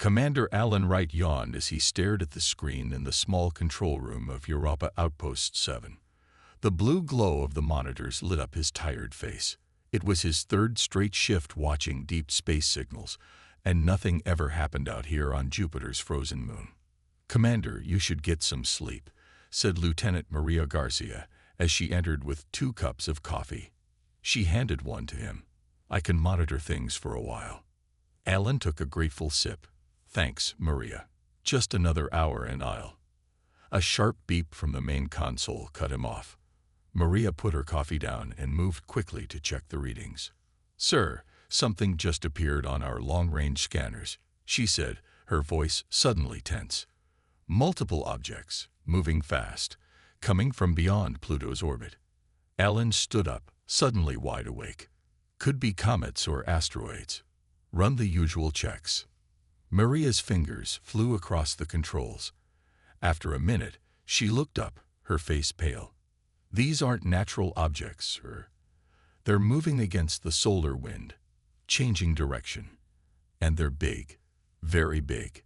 Commander Alan Wright yawned as he stared at the screen in the small control room of Europa Outpost 7. The blue glow of the monitors lit up his tired face. It was his third straight shift watching deep space signals, and nothing ever happened out here on Jupiter's frozen moon. "Commander, you should get some sleep," said Lieutenant Maria Garcia as she entered with 2 cups of coffee. She handed one to him. "I can monitor things for a while." Alan took a grateful sip. "Thanks, Maria. Just another hour and I'll—" A sharp beep from the main console cut him off. Maria put her coffee down and moved quickly to check the readings. "Sir, something just appeared on our long-range scanners," she said, her voice suddenly tense. "Multiple objects, moving fast, coming from beyond Pluto's orbit." Alan stood up, suddenly wide awake. "Could be comets or asteroids. Run the usual checks." Maria's fingers flew across the controls. After a minute, she looked up, her face pale. "These aren't natural objects, sir. They're moving against the solar wind, changing direction. And they're big, very big."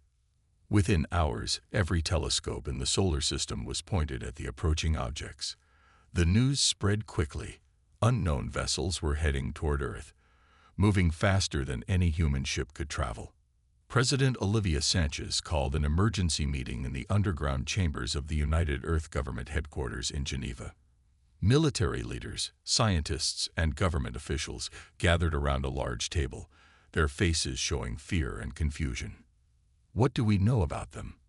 Within hours, every telescope in the solar system was pointed at the approaching objects. The news spread quickly. Unknown vessels were heading toward Earth, moving faster than any human ship could travel. President Olivia Sanchez called an emergency meeting in the underground chambers of the United Earth Government headquarters in Geneva. Military leaders, scientists, and government officials gathered around a large table, their faces showing fear and confusion. "What do we know about them?"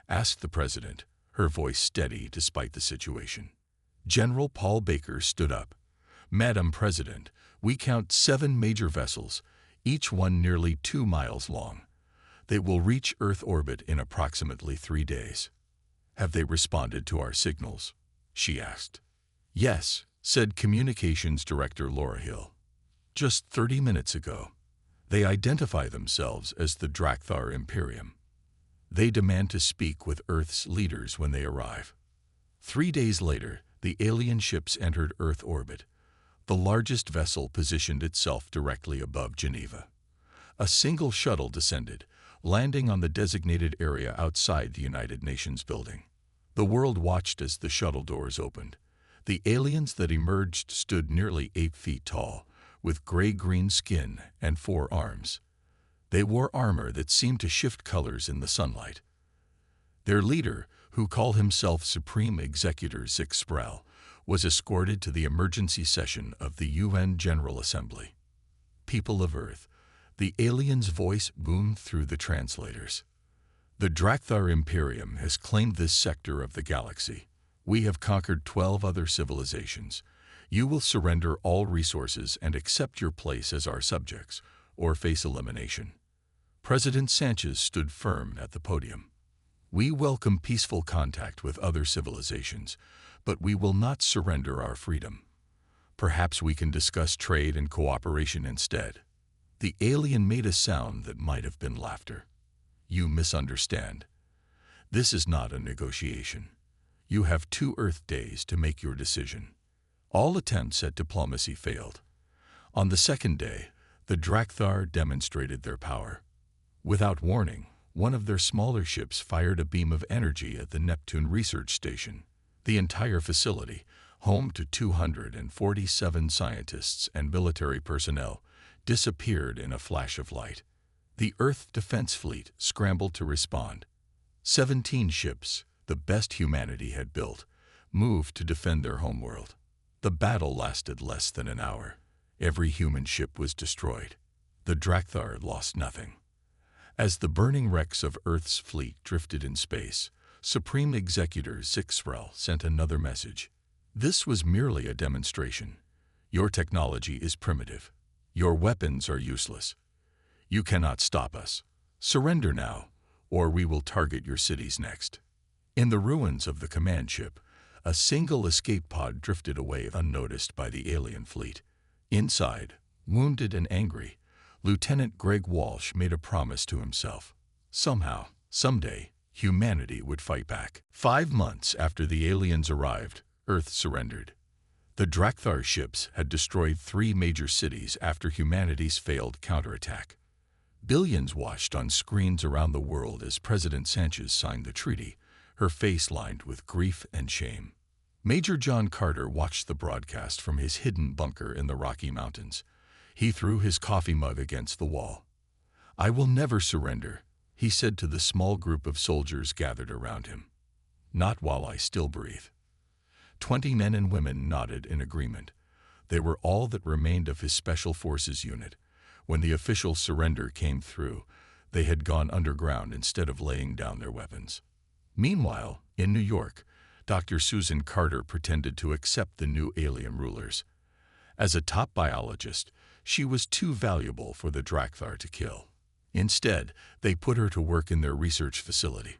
asked the president, her voice steady despite the situation. General Paul Baker stood up. "Madam President, we count 7 major vessels, each one nearly 2 miles long. They will reach Earth orbit in approximately 3 days. Have they responded to our signals?" she asked. "Yes," said Communications Director Laura Hill. "Just 30 minutes ago. They identify themselves as the Drakthar Imperium. They demand to speak with Earth's leaders when they arrive." 3 days later, the alien ships entered Earth orbit. The largest vessel positioned itself directly above Geneva. A single shuttle descended, landing on the designated area outside the United Nations building. The world watched as the shuttle doors opened. The aliens that emerged stood nearly 8 feet tall, with gray-green skin and 4 arms. They wore armor that seemed to shift colors in the sunlight. Their leader, who called himself Supreme Executor Zixpral, was escorted to the emergency session of the UN General Assembly. "People of Earth," the alien's voice boomed through the translators. "The Drakthar Imperium has claimed this sector of the galaxy. We have conquered 12 other civilizations. You will surrender all resources and accept your place as our subjects, or face elimination." President Sanchez stood firm at the podium. "We welcome peaceful contact with other civilizations, but we will not surrender our freedom. Perhaps we can discuss trade and cooperation instead." The alien made a sound that might have been laughter. "You misunderstand. This is not a negotiation. You have 2 Earth days to make your decision." All attempts at diplomacy failed. On the second day, the Drakthar demonstrated their power. Without warning, one of their smaller ships fired a beam of energy at the Neptune research station. The entire facility, home to 247 scientists and military personnel, disappeared in a flash of light. The Earth Defense Fleet scrambled to respond. 17 ships, the best humanity had built, moved to defend their homeworld. The battle lasted less than an hour. Every human ship was destroyed. The Drakthar lost nothing. As the burning wrecks of Earth's fleet drifted in space, Supreme Executor Zixpral sent another message. "This was merely a demonstration. Your technology is primitive. Your weapons are useless. You cannot stop us. Surrender now, or we will target your cities next." In the ruins of the command ship, a single escape pod drifted away unnoticed by the alien fleet. Inside, wounded and angry, Lieutenant Greg Walsh made a promise to himself. Somehow, someday, humanity would fight back. 5 months after the aliens arrived, Earth surrendered. The Drakthar ships had destroyed 3 major cities after humanity's failed counterattack. Billions watched on screens around the world as President Sanchez signed the treaty, her face lined with grief and shame. Major John Carter watched the broadcast from his hidden bunker in the Rocky Mountains. He threw his coffee mug against the wall. "I will never surrender," he said to the small group of soldiers gathered around him. "Not while I still breathe." 20 men and women nodded in agreement. They were all that remained of his Special Forces unit. When the official surrender came through, they had gone underground instead of laying down their weapons. Meanwhile, in New York, Dr. Susan Carter pretended to accept the new alien rulers. As a top biologist, she was too valuable for the Drakthar to kill. Instead, they put her to work in their research facility.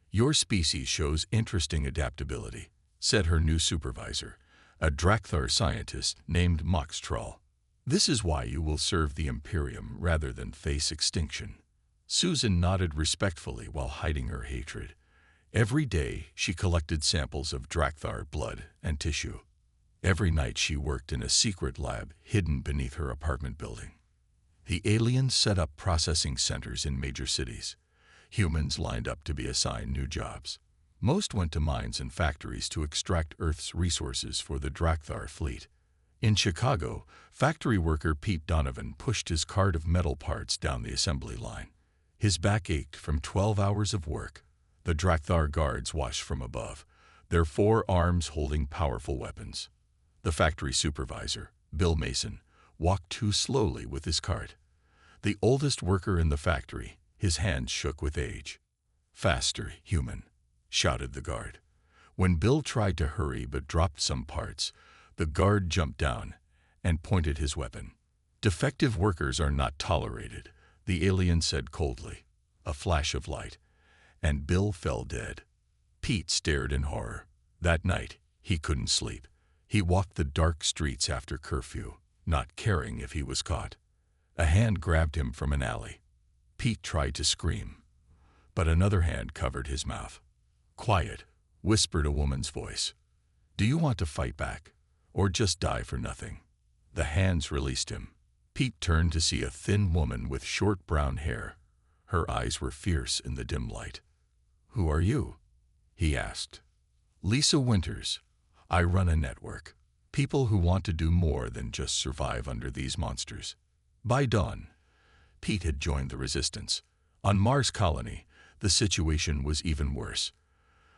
"Your species shows interesting adaptability," said her new supervisor, a Drakthar scientist named Moxtrol. "This is why you will serve the Imperium rather than face extinction." Susan nodded respectfully while hiding her hatred. Every day, she collected samples of Drakthar blood and tissue. Every night she worked in a secret lab hidden beneath her apartment building. The aliens set up processing centers in major cities. Humans lined up to be assigned new jobs. Most went to mines and factories to extract Earth's resources for the Drakthar fleet. In Chicago, factory worker Pete Donovan pushed his cart of metal parts down the assembly line. His back ached from 12 hours of work. The Drakthar guards watched from above, their 4 arms holding powerful weapons. The factory supervisor, Bill Mason, walked too slowly with his cart. The oldest worker in the factory, his hands shook with age. "Faster, human," shouted the guard. When Bill tried to hurry but dropped some parts, the guard jumped down and pointed his weapon. "Defective workers are not tolerated," the alien said coldly. A flash of light, and Bill fell dead. Pete stared in horror. That night, he couldn't sleep. He walked the dark streets after curfew, not caring if he was caught. A hand grabbed him from an alley. Pete tried to scream, but another hand covered his mouth. "Quiet," whispered a woman's voice. "Do you want to fight back, or just die for nothing?" The hands released him. Pete turned to see a thin woman with short brown hair. Her eyes were fierce in the dim light. "Who are you?" he asked. "Lisa Winters. I run a network. People who want to do more than just survive under these monsters." By dawn, Pete had joined the resistance. On Mars Colony, the situation was even worse.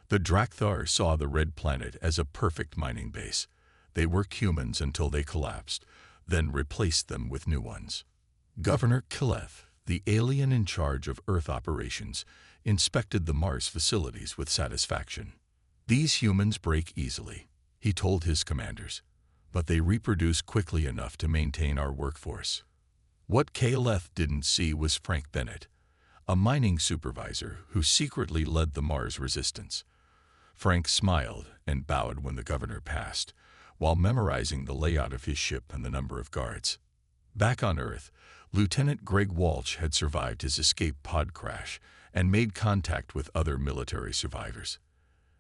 The Drakthar saw the Red Planet as a perfect mining base. They worked humans until they collapsed, then replaced them with new ones. Governor Kileth, the alien in charge of Earth operations, inspected the Mars facilities with satisfaction. "These humans break easily," he told his commanders, "but they reproduce quickly enough to maintain our workforce." What Kileth didn't see was Frank Bennett, a mining supervisor who secretly led the Mars resistance. Frank smiled and bowed when the governor passed, while memorizing the layout of his ship and the number of guards. Back on Earth, Lieutenant Greg Walsh had survived his escape pod crash and made contact with other military survivors.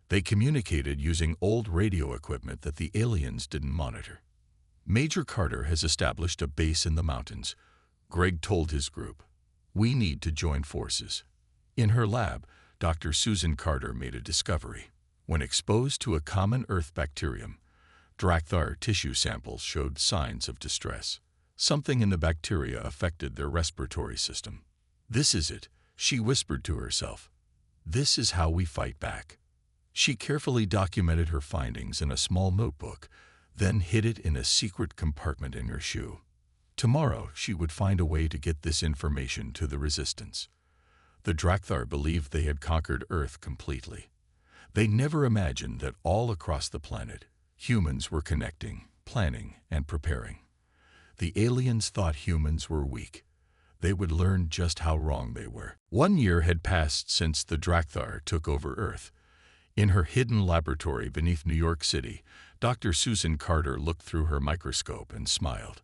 They communicated using old radio equipment that the aliens didn't monitor. "Major Carter has established a base in the mountains," Greg told his group. "We need to join forces." In her lab, Dr. Susan Carter made a discovery. When exposed to a common Earth bacterium, Drakthar tissue samples showed signs of distress. Something in the bacteria affected their respiratory system. "This is it," she whispered to herself. "This is how we fight back." She carefully documented her findings in a small notebook, then hid it in a secret compartment in her shoe. Tomorrow, she would find a way to get this information to the resistance. The Drakthar believed they had conquered Earth completely. They never imagined that all across the planet, humans were connecting, planning, and preparing. The aliens thought humans were weak. They would learn just how wrong they were. 1 year had passed since the Drakthar took over Earth. In her hidden laboratory beneath New York City, Dr. Susan Carter looked through her microscope and smiled.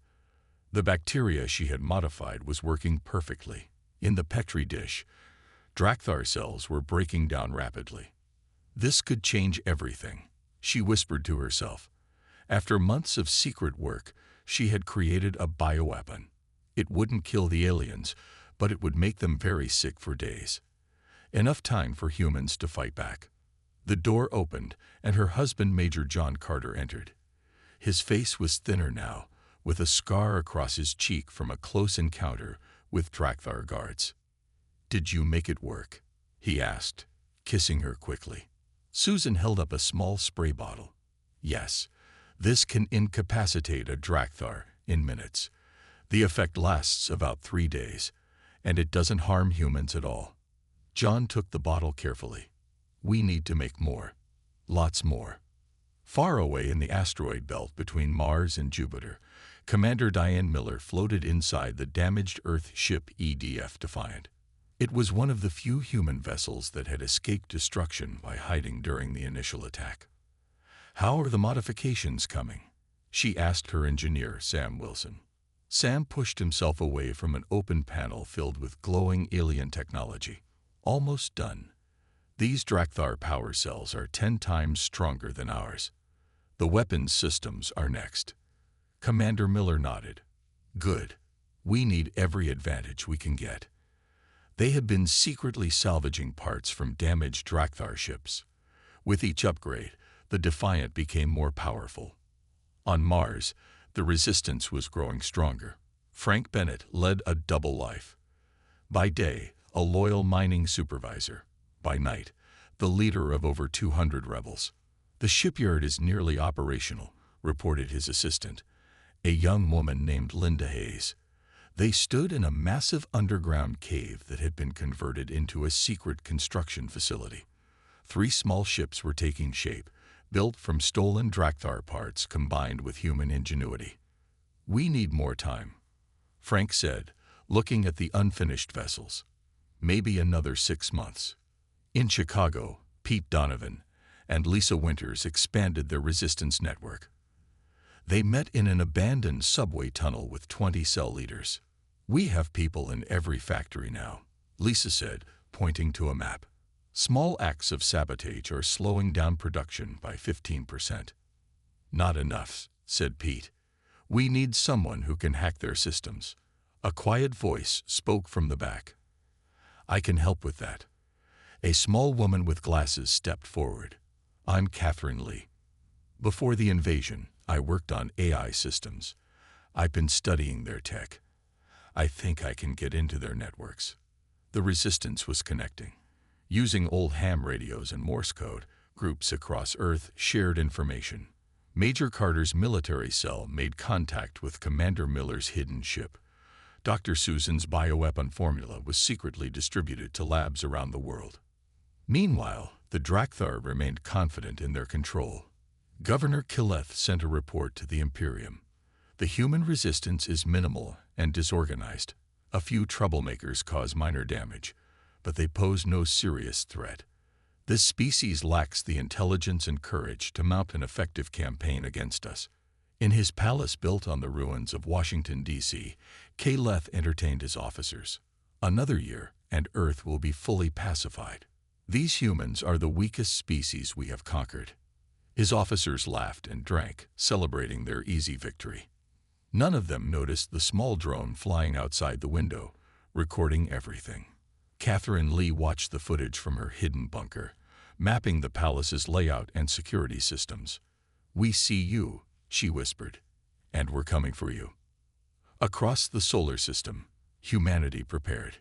The bacteria she had modified was working perfectly. In the Petri dish, Drakthar cells were breaking down rapidly. This could change everything, she whispered to herself. After months of secret work, she had created a bioweapon. It wouldn't kill the aliens, but it would make them very sick for days. Enough time for humans to fight back. The door opened, and her husband, Major John Carter, entered. His face was thinner now, with a scar across his cheek from a close encounter with Drakthar guards. "Did you make it work?" he asked, kissing her quickly. Susan held up a small spray bottle. "Yes, this can incapacitate a Drakthar in minutes. The effect lasts about 3 days, and it doesn't harm humans at all." John took the bottle carefully. "We need to make more. Lots more." Far away in the asteroid belt between Mars and Jupiter, Commander Diane Miller floated inside the damaged Earth ship EDF Defiant. It was one of the few human vessels that had escaped destruction by hiding during the initial attack. "How are the modifications coming?" she asked her engineer, Sam Wilson. Sam pushed himself away from an open panel filled with glowing alien technology. "Almost done. These Drakthar power cells are 10 times stronger than ours. The weapons systems are next." Commander Miller nodded. "Good. We need every advantage we can get." They had been secretly salvaging parts from damaged Drakthar ships. With each upgrade, the Defiant became more powerful. On Mars, the resistance was growing stronger. Frank Bennett led a double life. By day, a loyal mining supervisor. By night, the leader of over 200 rebels. "The shipyard is nearly operational," reported his assistant, a young woman named Linda Hayes. They stood in a massive underground cave that had been converted into a secret construction facility. 3 small ships were taking shape, built from stolen Drakthar parts combined with human ingenuity. "We need more time," Frank said, looking at the unfinished vessels. "Maybe another 6 months." In Chicago, Pete Donovan and Lisa Winters expanded their resistance network. They met in an abandoned subway tunnel with 20 cell leaders. "We have people in every factory now," Lisa said, pointing to a map. "Small acts of sabotage are slowing down production by 15%. "Not enough," said Pete. "We need someone who can hack their systems." A quiet voice spoke from the back. "I can help with that." A small woman with glasses stepped forward. "I'm Catherine Lee. Before the invasion, I worked on AI systems. I've been studying their tech. I think I can get into their networks." The resistance was connecting. Using old ham radios and Morse code, groups across Earth shared information. Major Carter's military cell made contact with Commander Miller's hidden ship. Dr. Susan's bioweapon formula was secretly distributed to labs around the world. Meanwhile, the Drakthar remained confident in their control. Governor Killeth sent a report to the Imperium. "The human resistance is minimal and disorganized. A few troublemakers cause minor damage, but they pose no serious threat. This species lacks the intelligence and courage to mount an effective campaign against us." In his palace built on the ruins of Washington, D.C., Killeth entertained his officers. "Another year, and Earth will be fully pacified. These humans are the weakest species we have conquered." His officers laughed and drank, celebrating their easy victory. None of them noticed the small drone flying outside the window, recording everything. Catherine Lee watched the footage from her hidden bunker, mapping the palace's layout and security systems. "We see you," she whispered, "and we're coming for you." Across the solar system, humanity prepared.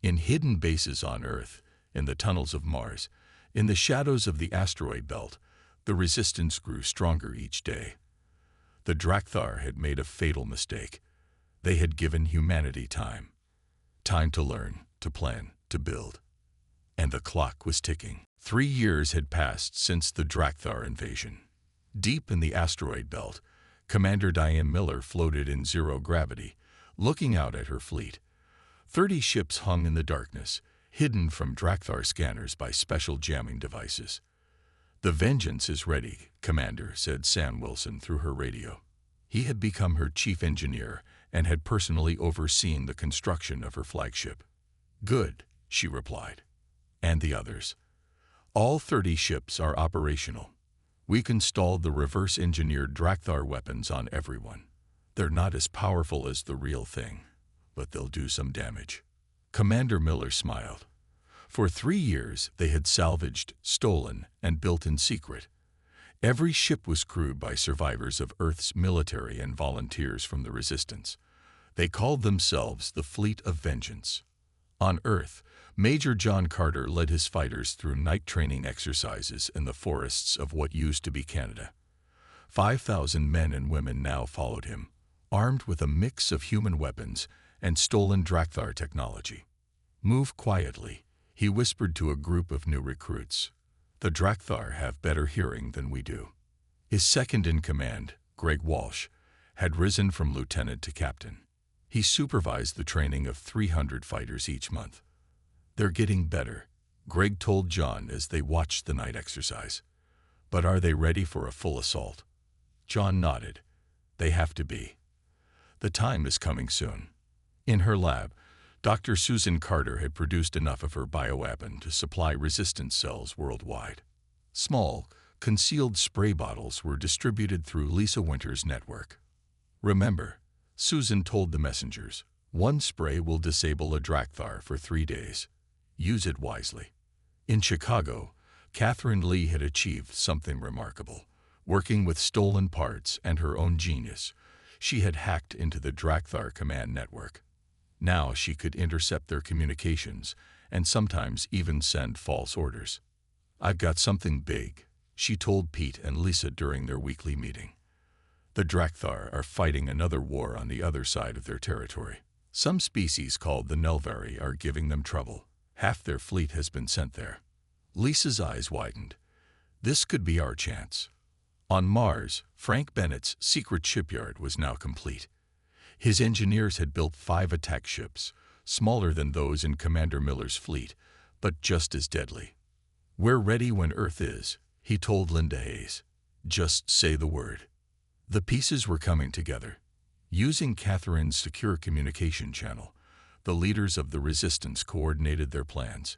In hidden bases on Earth, in the tunnels of Mars, in the shadows of the asteroid belt, the resistance grew stronger each day. The Drakthar had made a fatal mistake. They had given humanity time. Time to learn, to plan, to build. And the clock was ticking. 3 years had passed since the Drakthar invasion. Deep in the asteroid belt, Commander Diane Miller floated in zero gravity, looking out at her fleet. 30 ships hung in the darkness, hidden from Drakthar scanners by special jamming devices. "The vengeance is ready," Commander said Sam Wilson through her radio. He had become her chief engineer and had personally overseen the construction of her flagship. "Good," she replied. "And the others?" "All 30 ships are operational. We've installed the reverse-engineered Drakthar weapons on everyone. They're not as powerful as the real thing, but they'll do some damage." Commander Miller smiled. For 3 years, they had salvaged, stolen, and built in secret. Every ship was crewed by survivors of Earth's military and volunteers from the Resistance. They called themselves the Fleet of Vengeance. On Earth, Major John Carter led his fighters through night training exercises in the forests of what used to be Canada. 5,000 men and women now followed him, armed with a mix of human weapons and stolen Drakthar technology. "Move quietly," he whispered to a group of new recruits. "The Drakthar have better hearing than we do." His second-in-command, Greg Walsh, had risen from lieutenant to captain. He supervised the training of 300 fighters each month. "They're getting better," Greg told John as they watched the night exercise. "But are they ready for a full assault?" John nodded. "They have to be. The time is coming soon." In her lab, Dr. Susan Carter had produced enough of her bioweapon to supply resistance cells worldwide. Small, concealed spray bottles were distributed through Lisa Winter's network. "Remember," Susan told the messengers, "one spray will disable a Drakthar for 3 days. Use it wisely." In Chicago, Catherine Lee had achieved something remarkable. Working with stolen parts and her own genius, she had hacked into the Drakthar command network. Now she could intercept their communications and sometimes even send false orders. "I've got something big," she told Pete and Lisa during their weekly meeting. "The Drakthar are fighting another war on the other side of their territory. Some species called the Nelvari are giving them trouble. Half their fleet has been sent there." Lisa's eyes widened. This could be our chance. On Mars, Frank Bennett's secret shipyard was now complete. His engineers had built 5 attack ships, smaller than those in Commander Miller's fleet, but just as deadly. "We're ready when Earth is," he told Linda Hayes. "Just say the word." The pieces were coming together. Using Catherine's secure communication channel, the leaders of the Resistance coordinated their plans.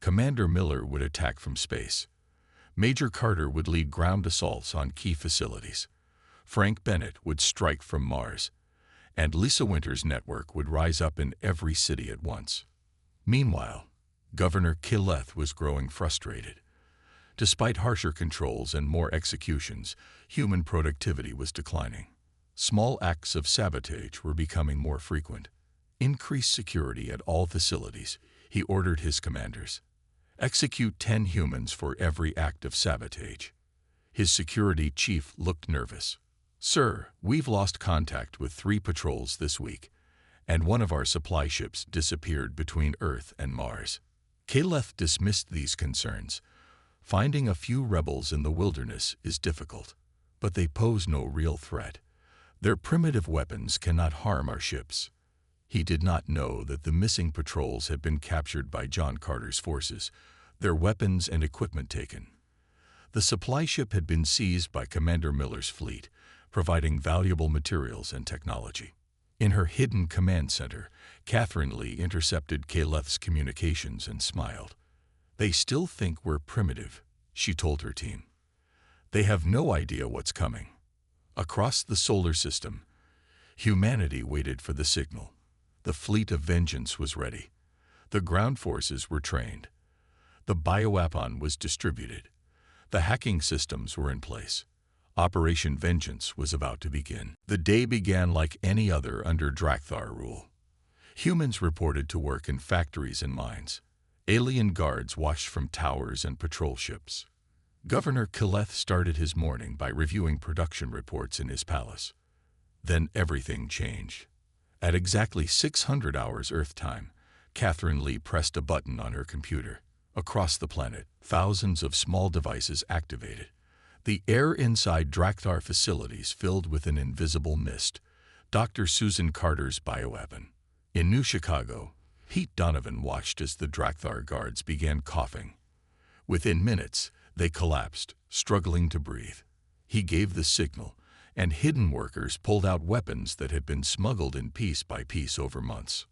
Commander Miller would attack from space. Major Carter would lead ground assaults on key facilities. Frank Bennett would strike from Mars. And Lisa Winter's network would rise up in every city at once. Meanwhile, Governor Killeth was growing frustrated. Despite harsher controls and more executions, human productivity was declining. Small acts of sabotage were becoming more frequent. Increased security at all facilities, he ordered his commanders. Execute 10 humans for every act of sabotage. His security chief looked nervous. "Sir, we've lost contact with 3 patrols this week, and one of our supply ships disappeared between Earth and Mars." Killeth dismissed these concerns. "Finding a few rebels in the wilderness is difficult, but they pose no real threat. Their primitive weapons cannot harm our ships." He did not know that the missing patrols had been captured by John Carter's forces, their weapons and equipment taken. The supply ship had been seized by Commander Miller's fleet, providing valuable materials and technology. In her hidden command center, Catherine Lee intercepted Killeth's communications and smiled. "They still think we're primitive," she told her team. "They have no idea what's coming." Across the solar system, humanity waited for the signal. The Fleet of Vengeance was ready. The ground forces were trained. The bioweapon was distributed. The hacking systems were in place. Operation Vengeance was about to begin. The day began like any other under Drakthar rule. Humans reported to work in factories and mines. Alien guards watched from towers and patrol ships. Governor Killeth started his morning by reviewing production reports in his palace. Then everything changed. At exactly 600 hours Earth time, Catherine Lee pressed a button on her computer. Across the planet, thousands of small devices activated. The air inside Drakthar facilities filled with an invisible mist, Dr. Susan Carter's bioweapon. In New Chicago, Pete Donovan watched as the Drakthar guards began coughing. Within minutes, they collapsed, struggling to breathe. He gave the signal, and hidden workers pulled out weapons that had been smuggled in piece by piece over months.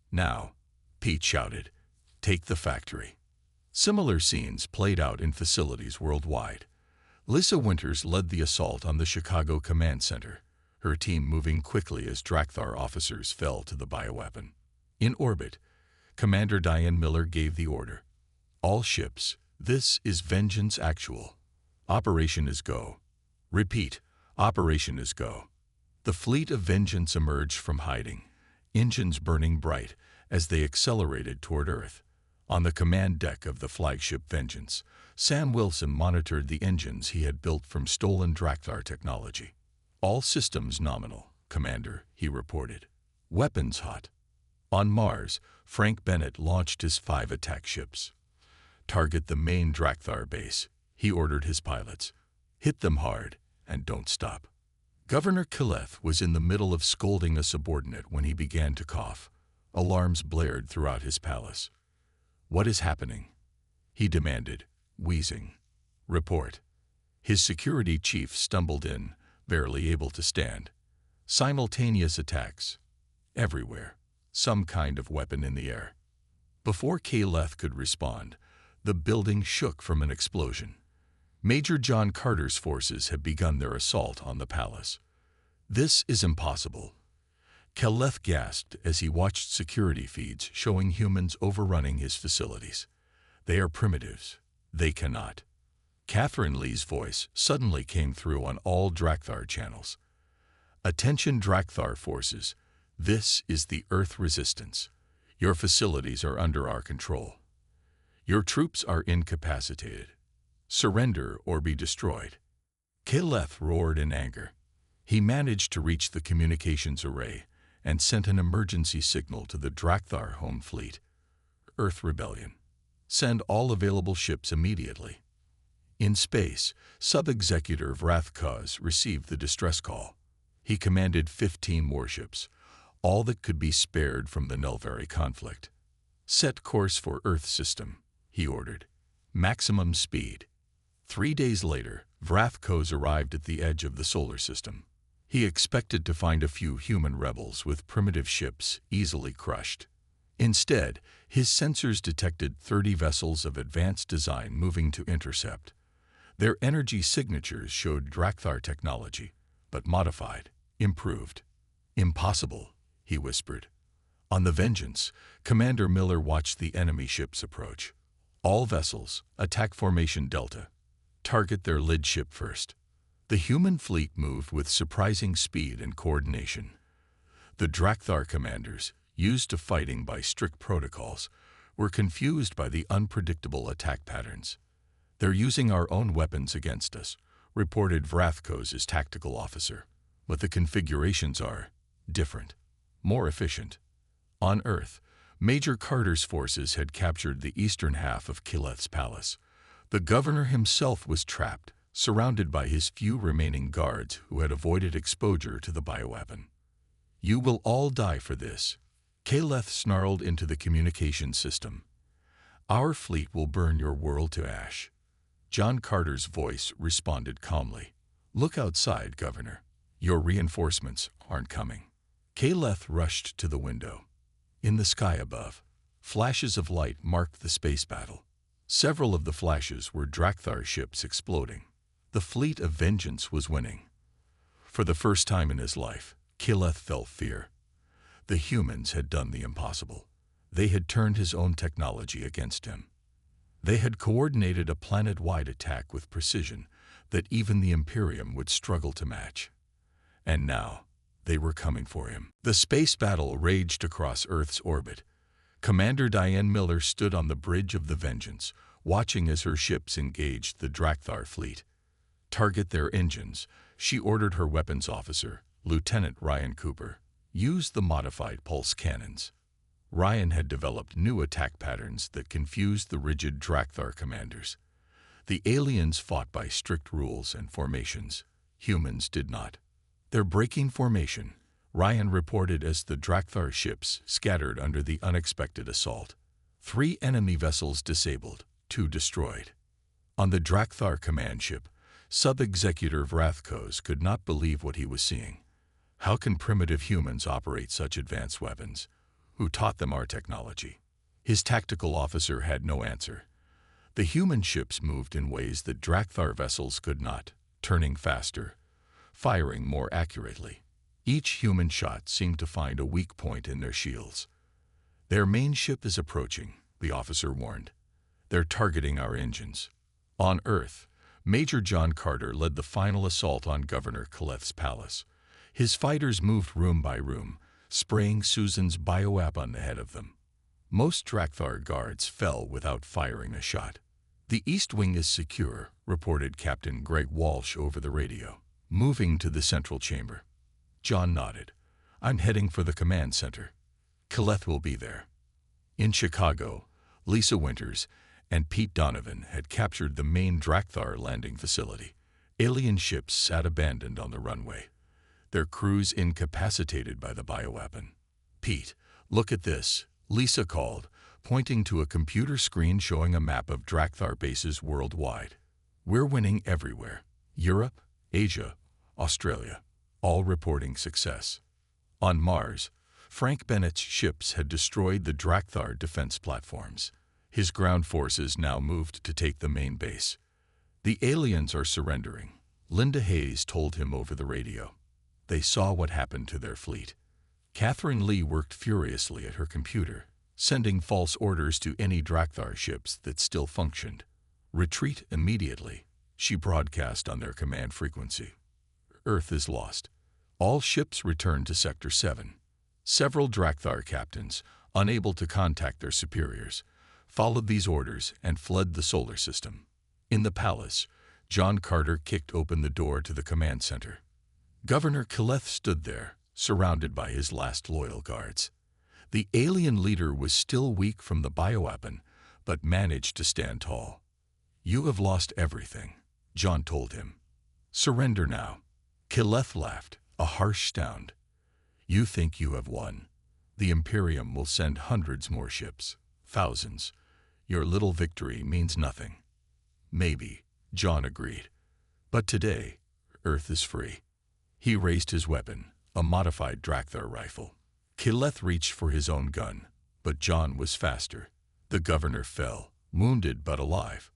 "Now," Pete shouted, "take the factory." Similar scenes played out in facilities worldwide. Lisa Winters led the assault on the Chicago Command Center, her team moving quickly as Drakthar officers fell to the bioweapon. In orbit, Commander Diane Miller gave the order. All ships, this is Vengeance Actual. Operation is go. Repeat, Operation is go. The fleet of Vengeance emerged from hiding, engines burning bright as they accelerated toward Earth. On the command deck of the flagship Vengeance, Sam Wilson monitored the engines he had built from stolen Drakthar technology. All systems nominal, Commander, he reported. Weapons hot. On Mars, Frank Bennett launched his 5 attack ships. Target the main Drakthar base, he ordered his pilots. Hit them hard, and don't stop. Governor Killeth was in the middle of scolding a subordinate when he began to cough. Alarms blared throughout his palace. What is happening? He demanded, wheezing. Report. His security chief stumbled in, barely able to stand. Simultaneous attacks. Everywhere. Some kind of weapon in the air. Before Killeth could respond, the building shook from an explosion. Major John Carter's forces had begun their assault on the palace. This is impossible. Killeth gasped as he watched security feeds showing humans overrunning his facilities. They are primitives. They cannot. Catherine Lee's voice suddenly came through on all Drakthar channels. Attention Drakthar forces. This is the Earth Resistance. Your facilities are under our control. Your troops are incapacitated. Surrender or be destroyed. Killeth roared in anger. He managed to reach the communications array and sent an emergency signal to the Drakthar home fleet. Earth Rebellion. Send all available ships immediately. In space, Sub-Executor Vrathkos received the distress call. He commanded 15 warships, all that could be spared from the Nelvari conflict. Set course for Earth system, he ordered. Maximum speed. 3 days later, Vrathkos arrived at the edge of the solar system. He expected to find a few human rebels with primitive ships easily crushed. Instead, his sensors detected 30 vessels of advanced design moving to intercept. Their energy signatures showed Drakthar technology, but modified, improved. Impossible, he whispered. On the Vengeance, Commander Miller watched the enemy ships approach. All vessels, attack formation Delta. Target their lead ship first. The human fleet moved with surprising speed and coordination. The Drakthar commanders, used to fighting by strict protocols, were confused by the unpredictable attack patterns. They're using our own weapons against us, reported Vrathkos' tactical officer. But the configurations are different, more efficient. On Earth, Major Carter's forces had captured the eastern half of Killeth's palace. The governor himself was trapped, surrounded by his few remaining guards who had avoided exposure to the bioweapon. You will all die for this, Killeth snarled into the communication system. Our fleet will burn your world to ash. John Carter's voice responded calmly. Look outside, Governor. Your reinforcements aren't coming. Killeth rushed to the window. In the sky above, flashes of light marked the space battle. Several of the flashes were Drakthar ships exploding. The fleet of Vengeance was winning. For the first time in his life, Killeth felt fear. The humans had done the impossible. They had turned his own technology against him. They had coordinated a planet-wide attack with precision that even the Imperium would struggle to match. And now, they were coming for him. The space battle raged across Earth's orbit. Commander Diane Miller stood on the bridge of the Vengeance, watching as her ships engaged the Drakthar fleet. Target their engines, she ordered her weapons officer, Lieutenant Ryan Cooper. Use the modified pulse cannons. Ryan had developed new attack patterns that confused the rigid Drakthar commanders. The aliens fought by strict rules and formations. Humans did not. They're breaking formation, Ryan reported as the Drakthar ships scattered under the unexpected assault. 3 enemy vessels disabled, 2 destroyed. On the Drakthar command ship, Sub-Executor Vrathkos could not believe what he was seeing. How can primitive humans operate such advanced weapons? Who taught them our technology? His tactical officer had no answer. The human ships moved in ways that Drakthar vessels could not, turning faster, firing more accurately. Each human shot seemed to find a weak point in their shields. Their main ship is approaching, the officer warned. They're targeting our engines. On Earth, Major John Carter led the final assault on Governor Khaleth's palace. His fighters moved room by room, spraying Susan's bioweapon ahead of them. Most Drakthar guards fell without firing a shot. The East Wing is secure, reported Captain Greg Walsh over the radio, moving to the central chamber. John nodded. I'm heading for the command center. Khaleth will be there. In Chicago, Lisa Winters and Pete Donovan had captured the main Drakthar landing facility. Alien ships sat abandoned on the runway, their crews incapacitated by the bioweapon. Pete, look at this, Lisa called, pointing to a computer screen showing a map of Drakthar bases worldwide. We're winning everywhere. Europe, Asia, Australia, all reporting success. On Mars, Frank Bennett's ships had destroyed the Drakthar defense platforms. His ground forces now moved to take the main base. The aliens are surrendering, Linda Hayes told him over the radio. They saw what happened to their fleet. Catherine Lee worked furiously at her computer, sending false orders to any Drakthar ships that still functioned. Retreat immediately, she broadcast on their command frequency. Earth is lost. All ships return to Sector 7. Several Drakthar captains, unable to contact their superiors, followed these orders and fled the solar system. In the palace, John Carter kicked open the door to the command center. Governor Khaleth stood there, surrounded by his last loyal guards. The alien leader was still weak from the bioweapon, but managed to stand tall. You have lost everything, John told him. Surrender now. Khaleth laughed, a harsh sound. You think you have won. The Imperium will send hundreds more ships, thousands. Your little victory means nothing. Maybe, John agreed. But today, Earth is free. He raised his weapon, a modified Drakthar rifle. Khaleth reached for his own gun, but John was faster. The governor fell, wounded but alive.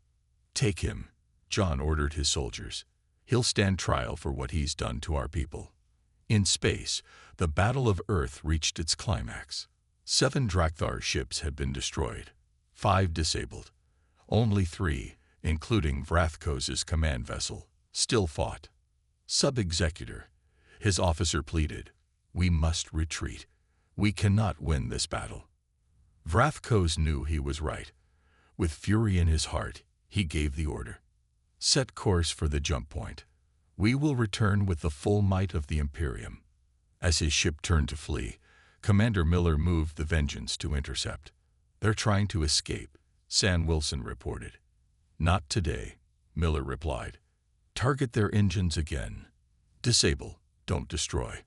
Take him, John ordered his soldiers. He'll stand trial for what he's done to our people. In space, the Battle of Earth reached its climax. 7 Drakthar ships had been destroyed, 5 disabled. Only 3, including Vrathkos's command vessel, still fought. Sub-Executor, his officer pleaded, we must retreat. We cannot win this battle. Vrathkos knew he was right. With fury in his heart, he gave the order. Set course for the jump point. We will return with the full might of the Imperium. As his ship turned to flee, Commander Miller moved the Vengeance to intercept. They're trying to escape, Sam Wilson reported. Not today, Miller replied. Target their engines again. Disable, don't destroy.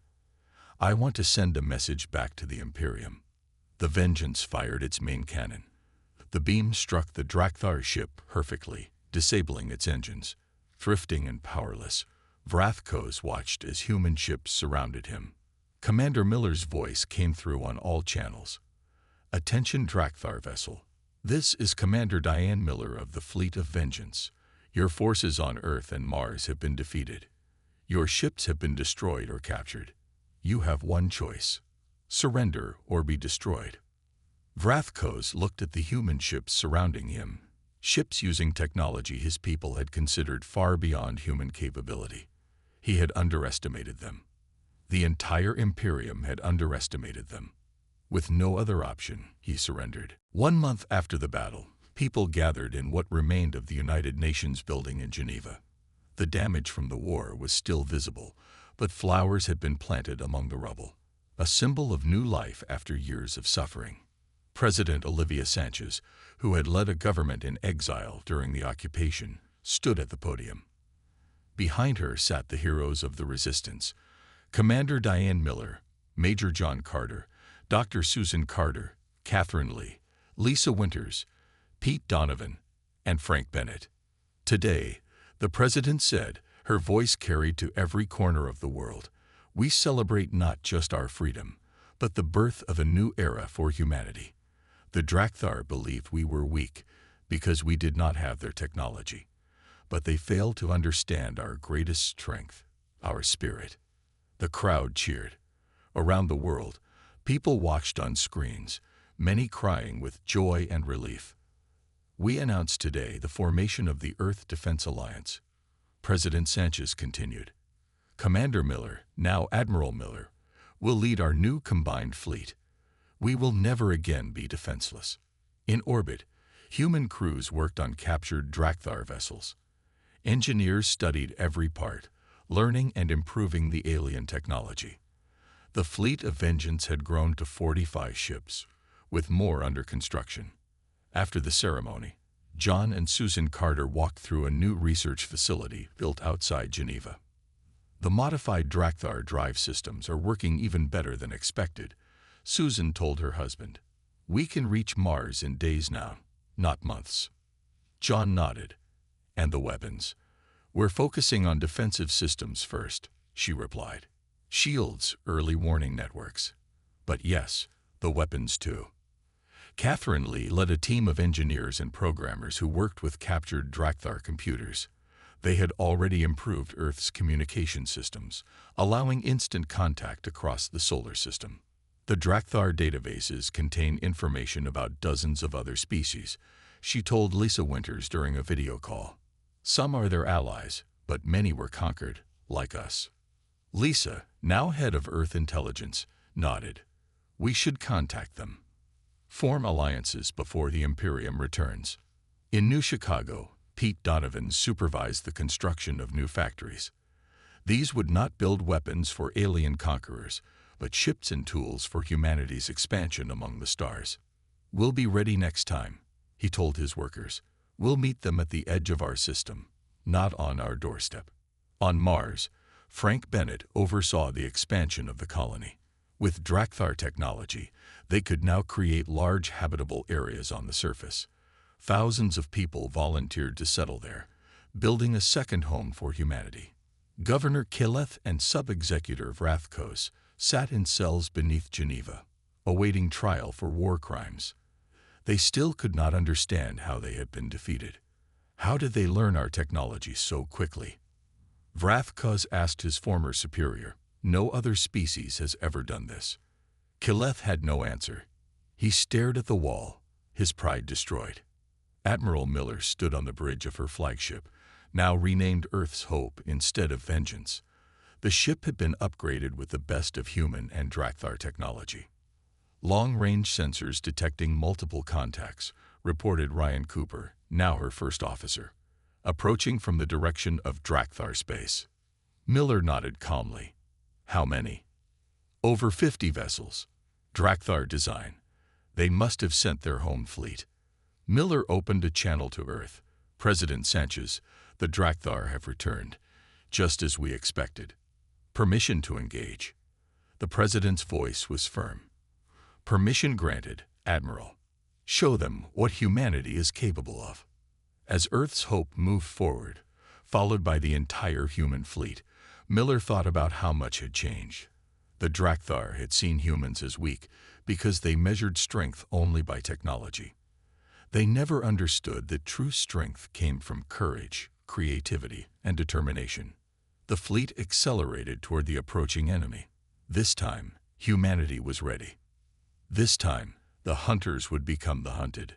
I want to send a message back to the Imperium. The Vengeance fired its main cannon. The beam struck the Drakthar ship perfectly, disabling its engines. Thrifting and powerless, Vrathkos watched as human ships surrounded him. Commander Miller's voice came through on all channels. Attention Drakthar vessel. This is Commander Diane Miller of the Fleet of Vengeance. Your forces on Earth and Mars have been defeated. Your ships have been destroyed or captured. You have one choice. Surrender or be destroyed. Vrathkos looked at the human ships surrounding him, ships using technology his people had considered far beyond human capability. He had underestimated them. The entire Imperium had underestimated them. With no other option, he surrendered. 1 month after the battle, people gathered in what remained of the United Nations building in Geneva. The damage from the war was still visible, but flowers had been planted among the rubble, a symbol of new life after years of suffering. President Olivia Sanchez, who had led a government in exile during the occupation, stood at the podium. Behind her sat the heroes of the resistance, Commander Diane Miller, Major John Carter, Dr. Susan Carter, Catherine Lee, Lisa Winters, Pete Donovan, and Frank Bennett. Today, the President said, her voice carried to every corner of the world, we celebrate not just our freedom, but the birth of a new era for humanity. The Drakthar believed we were weak because we did not have their technology, but they failed to understand our greatest strength, our spirit. The crowd cheered. Around the world, people watched on screens, many crying with joy and relief. "We announce today the formation of the Earth Defense Alliance," President Sanchez continued. "Commander Miller, now Admiral Miller, will lead our new combined fleet. We will never again be defenseless." In orbit, human crews worked on captured Drakthar vessels. Engineers studied every part, learning and improving the alien technology. The fleet of Vengeance had grown to 45 ships, with more under construction. After the ceremony, John and Susan Carter walked through a new research facility built outside Geneva. "The modified Drakthar drive systems are working even better than expected," Susan told her husband. "We can reach Mars in days now, not months." John nodded. "And the weapons? We're focusing on defensive systems first," she replied. "Shields, early warning networks. But yes, the weapons too." Catherine Lee led a team of engineers and programmers who worked with captured Drakthar computers. They had already improved Earth's communication systems, allowing instant contact across the solar system. The Drakthar databases contain information about dozens of other species, she told Lisa Winters during a video call. "Some are their allies, but many were conquered, like us." Lisa, now head of Earth Intelligence, nodded. "We should contact them. Form alliances before the Imperium returns." In New Chicago, Pete Donovan supervised the construction of new factories. These would not build weapons for alien conquerors, but ships and tools for humanity's expansion among the stars. "We'll be ready next time," he told his workers. "We'll meet them at the edge of our system, not on our doorstep." On Mars, Frank Bennett oversaw the expansion of the colony. With Drakthar technology, they could now create large habitable areas on the surface. Thousands of people volunteered to settle there, building a second home for humanity. Governor Kileth and Sub-Executor Vrathkos sat in cells beneath Geneva, awaiting trial for war crimes. They still could not understand how they had been defeated. How did they learn our technology so quickly? Vrathkos asked his former superior. "No other species has ever done this." Kileth had no answer. He stared at the wall, his pride destroyed. Admiral Miller stood on the bridge of her flagship, now renamed Earth's Hope instead of Vengeance. The ship had been upgraded with the best of human and Drakthar technology. "Long-range sensors detecting multiple contacts," reported Ryan Cooper, now her first officer, "approaching from the direction of Drakthar space." Miller nodded calmly. "How many?" "Over 50 vessels. Drakthar design. They must have sent their home fleet." Miller opened a channel to Earth. "President Sanchez, the Drakthar have returned, just as we expected. Permission to engage." The president's voice was firm. "Permission granted, Admiral. Show them what humanity is capable of." As Earth's Hope moved forward, followed by the entire human fleet, Miller thought about how much had changed. The Drakthar had seen humans as weak because they measured strength only by technology. They never understood that true strength came from courage, creativity, and determination. The fleet accelerated toward the approaching enemy. This time, humanity was ready. This time, the hunters would become the hunted.